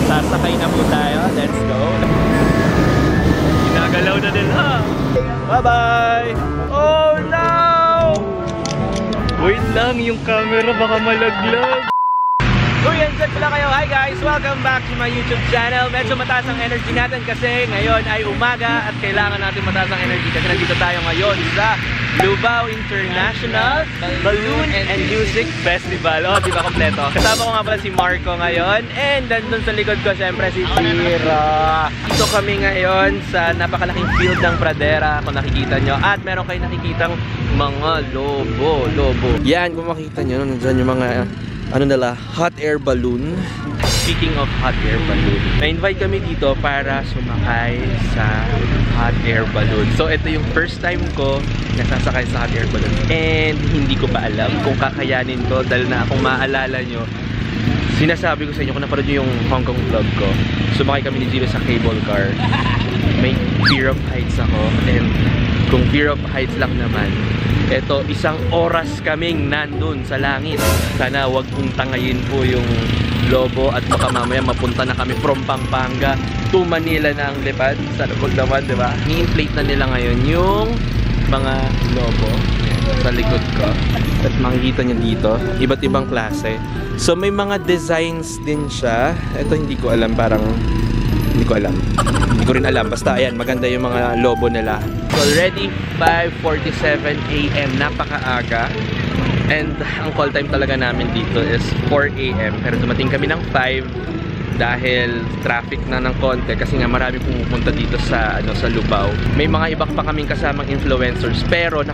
Sasakay na po tayo. Let's go. Ginagalaw na nila. Bye-bye! Oh no! Wait lang, yung camera baka malaglag. Uy, andyan pala kayo. Hi guys! Welcome back to my YouTube channel. Medyo mataas ang energy natin kasi ngayon ay umaga at kailangan natin mataas ang energy kasi nandito tayo ngayon sa Lubao International Balloon and Music Festival. Oh, di ba kompleto? Kasama ko nga pala si Marco ngayon and nandun sa likod ko syempre si Chira. Dito kami ngayon sa napakalaking field ng Pradera kung nakikita nyo at meron kayo nakikitang mga lobo. Yan, kung makikita nyo, nandyan yung mga ano nila, hot air balloon. Speaking of hot air balloon, na-invite kami dito para sumakay sa hot air balloon. So ito yung first time ko nasasakay sa hot air balloon and hindi ko pa alam kung kakayanin ko dahil na kung maaalala nyo, sinasabi ko sa inyo kung napanood nyo yung Hong Kong vlog ko, sumakay kami ni Giro sa cable car. May fear of heights ako and kung fear of heights lang naman, eto, 1 oras kaming nandun sa langit. Sana wag kong tangayin po yung lobo at baka mamaya mapunta na kami from Pampanga to Manila na ang lipad. Sana wag naman, di ba? Ni-inflate na nila ngayon yung mga lobo sa likod ko. At makikita nyo dito, iba't ibang klase. So may mga designs din siya. Ito hindi ko alam, parang hindi ko alam. Hindi ko rin alam. Basta ayan, maganda yung mga lobo nila. So already 5:47 AM, napakaaga. And ang call time talaga namin dito is 4 AM. Pero dumating kami ng 5 dahil traffic na ng konti kasi nga marami pumupunta dito sa sa Lubao. May mga iba pa kaming kasamang influencers pero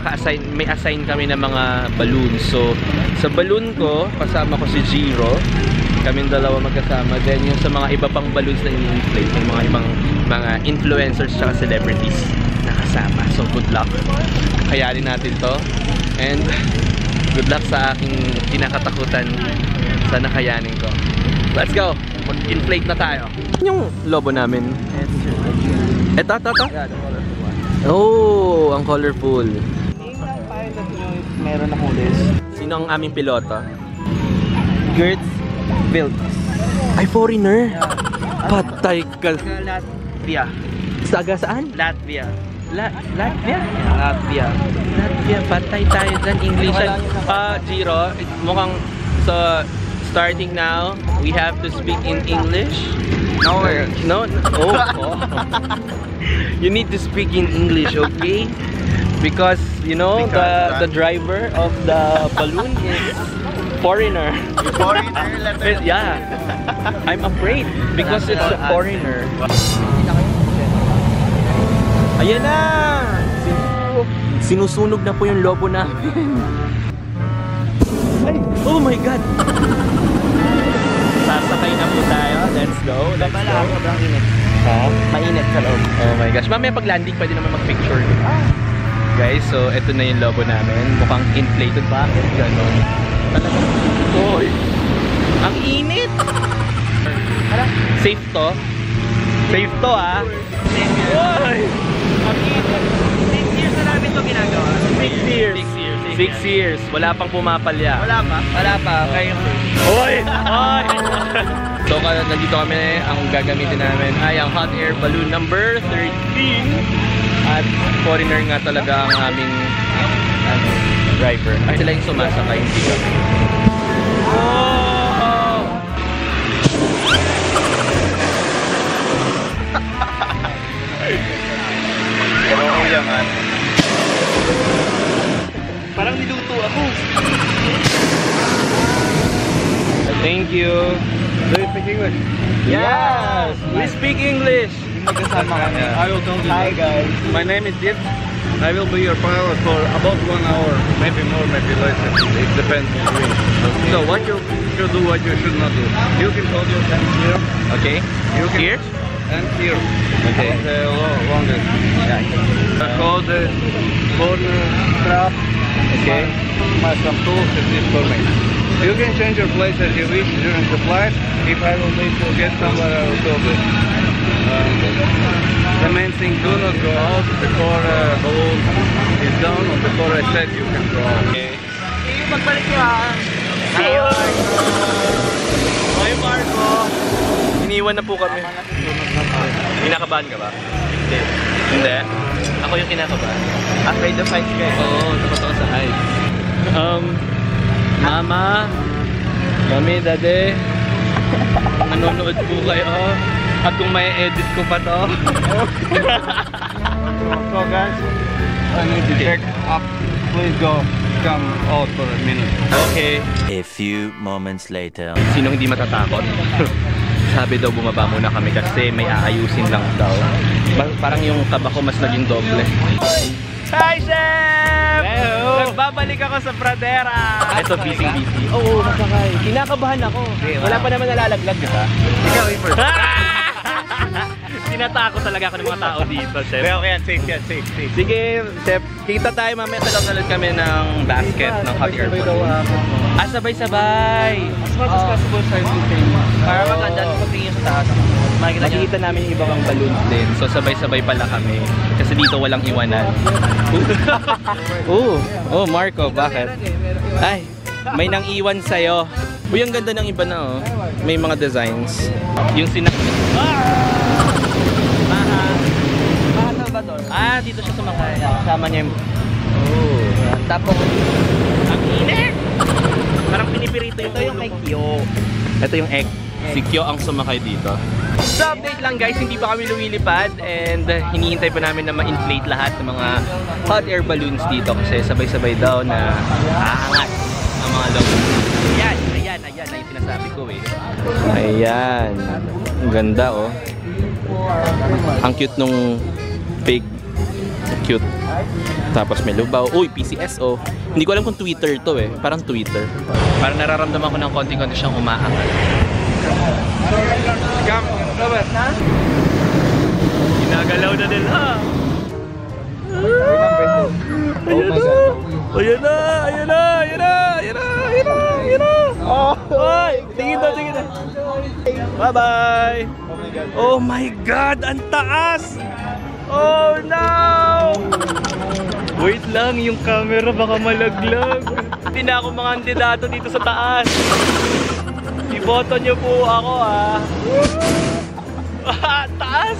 may assign kami ng mga balloons. So sa balloon ko, kasama ko si Giro. Kaming dalawa magkasama. Then yung sa mga iba pang balloons na in-inflate, may mga ibang mga influencers at celebrities na kasama. So good luck. Kayanin natin to. And good luck sa aking kinakatakutan. Sana kayanin ko. Let's go! Mag-inflate na tayo. Yung lobo namin. Ito? Oh, ang colorful. Pilot nyo if meron akong list. Sino ang aming piloto? Gertz Build. Ay, foreigner? Yeah. Patay ka. Latvia. Saga saan? Latvia. Latvia? Latvia. Latvia, patay tayo dyan. English. Giro, mukhang starting now, we have to speak in English. No. Oh. You need to speak in English, okay? Because, you know, the driver of the balloon is foreigner. Foreigner? Yeah. I'm afraid because it's a foreigner. Ayan na! Sinusunog na po yung lobo namin. Ay, oh my God! Sasakay na po tayo. Let's go. Sobrang init. Ha? Mainit sa loob. Oh my gosh. Mamaya pag landing pwede naman mag-picture. Guys, so ito na yung lobo namin. Mukhang inflated. Bakit gano'n? Talagang, oy! Ang init! Safe to? Safe to, ha? Oy! Ang init! 6 years na namin ito ginagawa. 6 years. 6 years. Wala pang pumapalya. Wala pa. Kayo. Oy! Oy! So, nandito kami. Ang gagamitin namin ay ang hot air balloon number 13. At foreigner nga talaga ang aming driver. Ay, sila yung sumasakay, hindi kami. Oh! Oo yaman. Parang niluto ako. Thank you. Do you speak English? Yes! We speak English! Magkasama kami. I will tell you. Hi guys. My name is Div. I will be your pilot for about 1 hour, maybe more, maybe less. It depends on the wind. Okay. So what you should do, what you should not do. You can hold your hand here. Okay. You can Here? and here. Okay. Longest. Hold the corner strap. Okay. Some tools if this for me. You can change your place as you wish during the flight. If I will need to get somewhere, I will go there. The main thing, do not go out before balloon is down or before I said you can go out. Okay. Magbalik niyo ha. See you! Bye, Marco! iniwan na po kami. Kinakabahan ka ba? Hindi. Hindi? Ako yung kinakabahan. Afraid of heights guys. Oo, takot ako sa height. Mama, Mami, Dade, nanonood po kayo. At kung may edit ko pa to. So guys, I need to check up. Please come out for a minute. Okay. A few moments later. Sinong hindi matatakot? Sabi daw bumaba muna kami kasi may aayusin lang daw. Parang yung kaba ko mas naging doble. Hi, Chef! Hello! Nagbabalik ako sa Pradera. Ito, busy. Oo, masakay. Kinakabahan ako. Wala pa naman nalalaglag, di ba? Ikaw yung first. Tinatakot talaga ako ng mga tao dito, Chef. Okay yan, safe yan, safe. Sige, Chef. Kita tayo mamaya. Talon kami ng basket ng hot air balloon. Ah, sabay-sabay. As much as possible, try to think. Para maganda kung pagtingin sa taas. Makikita namin yung iba pang balloons din. So sabay-sabay pala kami. Kasi dito walang iwanan. Oh, Marco, bakit? Ay, may nang iwan sa'yo. Uy, ang ganda ng iba na oh. May mga designs. Yung Mahal ba doon? Ah, dito siya sumakay. Kasama niya yung... Oh. Tapos, Ang init! Parang pinipirito yung ito yung kay Kyo. Ito yung egg. Si Kyo ang sumakay dito. So update lang guys, hindi pa kami lumilipad and hinihintay pa namin na ma-inflate lahat ng mga hot air balloons dito kasi sabay-sabay daw na aangat ang mga logo. Ayan na yung sinasabi ko eh. Ayan. Ang ganda oh. Ang cute nung pig. Cute. Tapos may lubaw. Uy, PCSO. Hindi ko alam kung Twitter to eh. Parang Twitter. Parang nararamdaman ko ng konti-konti siyang umaangat. Ginagalaw na nila. Ayan na. Oh, tingin na. Bye-bye. Oh my God, ang taas. Oh no. Wait lang, yung camera baka malaglag. Hindi na ako mga kandidato dito sa taas. Iboto niyo po ako ah. Taas!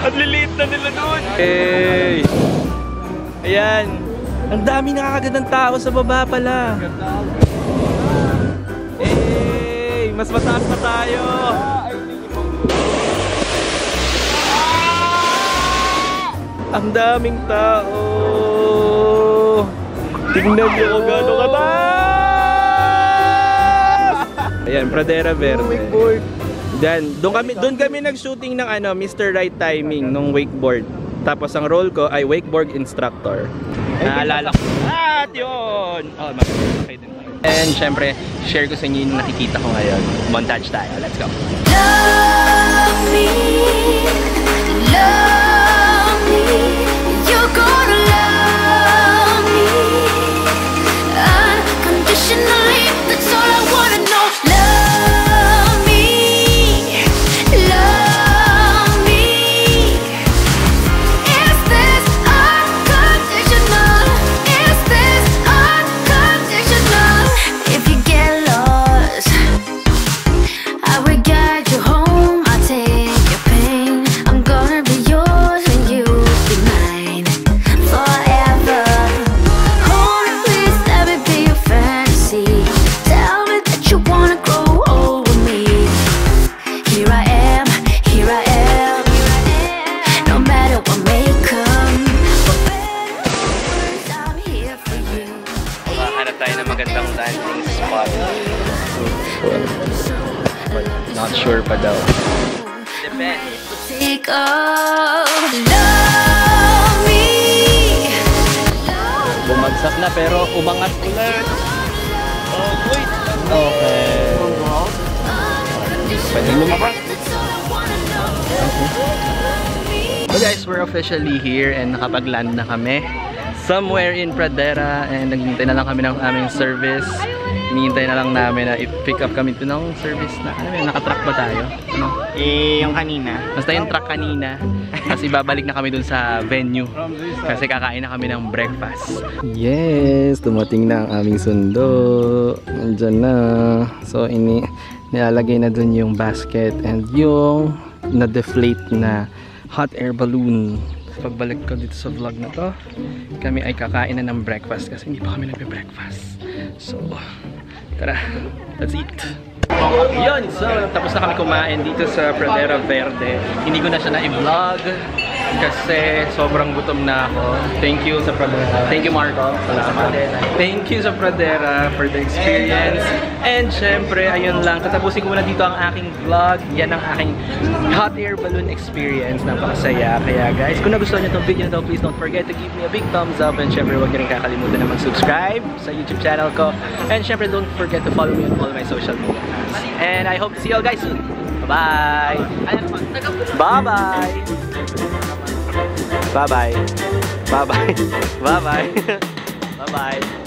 Ang liliit na nila doon. Hey! Ayan. Ang dami nakakagandang tao sa baba pala. Hey! Mas mataas pa tayo. Ang daming tao. Tingnan niyo kung gaano kataas. Ayan, Pradera Verde. Wakeboard. Doon kami nag-shooting ng Mr. Right Timing nung wakeboard. Tapos ang role ko ay wakeboard instructor. Naalala ko. At yun! Oh, mag-okay din tayo. And syempre, share ko sa inyo yung nakikita ko ngayon. Montage tayo. Let's go. Love me, you're gonna love me unconditionally. That's all I wanna know. Love me. Is this unconditional? Is this unconditional? If you get lost, I will guide you home. I'll take your pain. I'm gonna be yours and you'll be mine forever. Hold on, please let me be your fantasy. Tell me that you wanna grow old with me. Here I am, here I am. No matter what may come, for better or worse, I'm here for you. Hanap tayo ng magandang landing spot. But not sure pa daw. Depends. Take off, love me. Bumagsak na pero umangat ulit. Oh, wait. Okay. Pwede lumabas. So guys, we're officially here and nakapag-land na kami somewhere in Pradera and naghihintay na lang kami ng aming service. Hinihintay na lang namin na i-pick up kami ito ng service na nakatrack ba tayo? Ano? Yung kanina. Basta yung truck kanina. Tapos ibabalik na kami dun sa venue. Kasi kakain na kami ng breakfast. Yes! Dumating na ang aming sundo. Nandyan na. So Nilalagay na dun yung basket and yung na-deflate na hot air balloon. Pagbalik ko dito sa vlog na to, kami ay kakain na ng breakfast kasi hindi pa kami nagbe-breakfast. So, tara, let's eat! Yun, so tapos na kami kumain dito sa Pradera Verde. Hindi ko na siya na-vlog kasi sobrang gutom na ako. Thank you sa Pradera. Thank you, Marco. Salamat. Thank you sa Pradera for the experience. And syempre, ayun lang. Tatapusin ko muna dito ang aking vlog. Yan ang aking hot air balloon experience. Napakasaya. Kaya guys, kung nagustuhan nyo itong video na to, please don't forget to give me a big thumbs up. And syempre, huwag nyo rin kakalimutan na mag-subscribe sa YouTube channel ko. And syempre, don't forget to follow me on all my social media. And I hope to see you all guys soon. Bye-bye! Bye-bye! Bye-bye! Bye-bye! Bye-bye! Bye-bye!